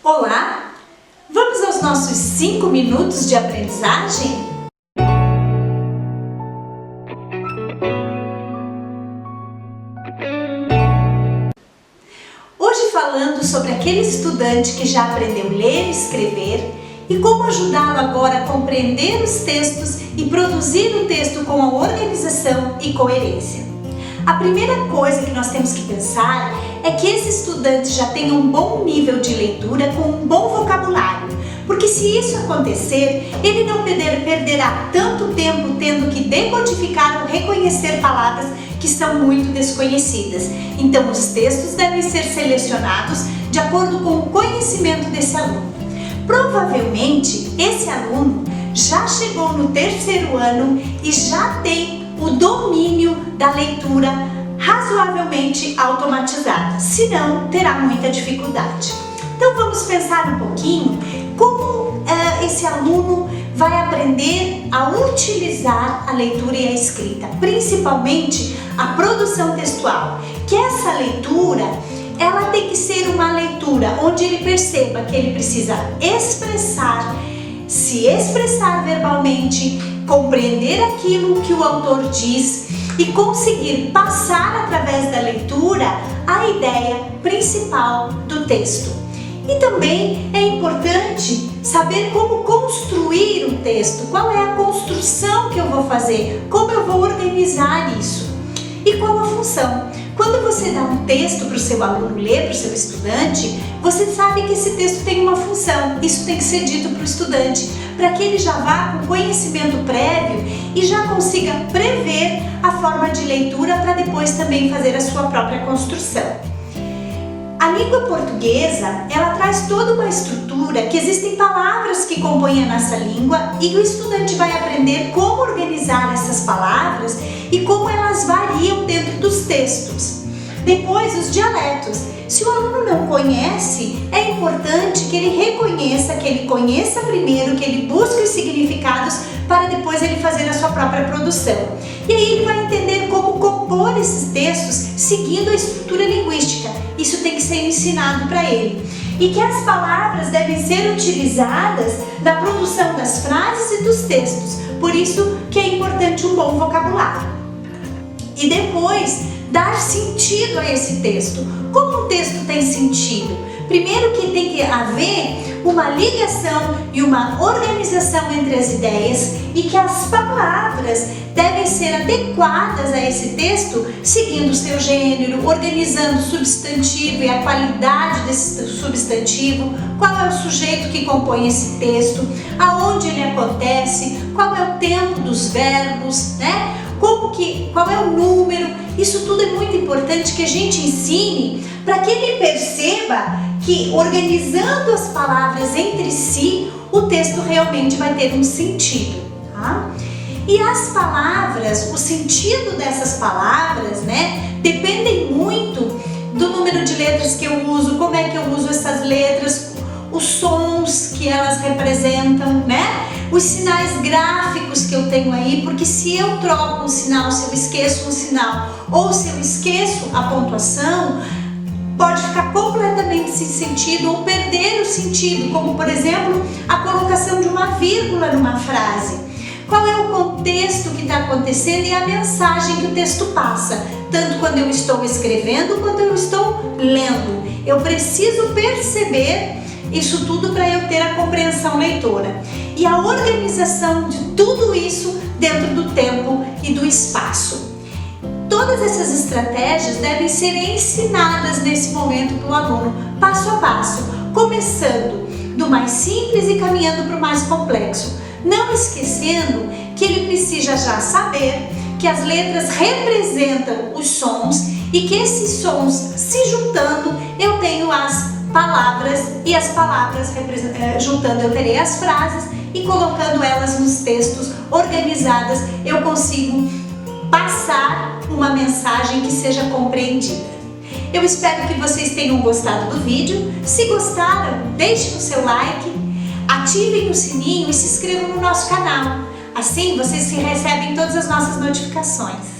Olá! Vamos aos nossos 5 minutos de aprendizagem? Hoje falando sobre aquele estudante que já aprendeu ler e escrever e como ajudá-lo agora a compreender os textos e produzir o texto com a organização e coerência. A primeira coisa que nós temos que pensar é que esse estudante já tenha um bom nível de leitura com um bom vocabulário, porque se isso acontecer, ele não perderá tanto tempo tendo que decodificar ou reconhecer palavras que são muito desconhecidas. Então, os textos devem ser selecionados de acordo com o conhecimento desse aluno. Provavelmente, esse aluno já chegou no 3º ano e já tem o domínio da leitura razoavelmente automatizada, senão terá muita dificuldade. Então vamos pensar um pouquinho como esse aluno vai aprender a utilizar a leitura e a escrita, principalmente a produção textual, que essa leitura ela tem que ser uma leitura onde ele perceba que ele precisa expressar, se expressar verbalmente, compreender aquilo que o autor diz e conseguir passar através da leitura a ideia principal do texto. E também é importante saber como construir o texto, qual é a construção que eu vou fazer, como eu vou organizar isso e qual a função. Quando você dá um texto para o seu aluno ler, para o seu estudante, você sabe que esse texto tem uma função, isso tem que ser dito para o estudante, para que ele já vá com conhecimento prévio e já consiga prever a forma de leitura para depois também fazer a sua própria construção. A língua portuguesa, ela traz toda uma estrutura que existem palavras que compõem a nossa língua e o estudante vai aprender como organizar essas palavras e como elas variam dentro dos textos. Depois, os dialetos. Se o aluno não conhece, é importante que ele reconheça, que ele conheça primeiro, que ele busque os significados para depois ele fazer a sua própria produção. E aí ele vai entender como compor esses textos seguindo a estrutura linguística. Isso tem que ser ensinado para ele. E que as palavras devem ser utilizadas na produção das frases e dos textos. Por isso que é importante um bom vocabulário. E depois, dar sentido a esse texto. Como um texto tem sentido? Primeiro que tem que haver uma ligação e uma organização entre as ideias e que as palavras devem ser adequadas a esse texto, seguindo o seu gênero, organizando o substantivo e a qualidade desse substantivo, qual é o sujeito que compõe esse texto, aonde ele acontece, qual é o tempo dos verbos, né? Qual é o número, isso tudo é muito importante que a gente ensine para que ele perceba que organizando as palavras entre si, o texto realmente vai ter um sentido, tá? E as palavras, o sentido dessas palavras, né, dependem muito do número de letras que eu uso, como é que eu uso essas letras, os sons que elas representam, né? Os sinais gráficos que eu tenho aí, porque se eu troco um sinal, se eu esqueço um sinal ou se eu esqueço a pontuação, pode ficar completamente sem sentido ou perder o sentido, como por exemplo a colocação de uma vírgula numa frase. Qual é o contexto que está acontecendo e a mensagem que o texto passa, tanto quando eu estou escrevendo quanto eu estou lendo. Eu preciso perceber isso tudo para eu ter a compreensão leitora. E a organização de tudo isso dentro do tempo e do espaço. Todas essas estratégias devem ser ensinadas nesse momento para o aluno, passo a passo, começando do mais simples e caminhando para o mais complexo. Não esquecendo que ele precisa já saber que as letras representam os sons e que esses sons se juntando eu tenho as palavras e as palavras juntando eu terei as frases e colocando elas nos textos organizadas eu consigo passar uma mensagem que seja compreendida. Eu espero que vocês tenham gostado do vídeo. Se gostaram, deixem o seu like, ativem o sininho e se inscrevam no nosso canal. Assim vocês recebem todas as nossas notificações.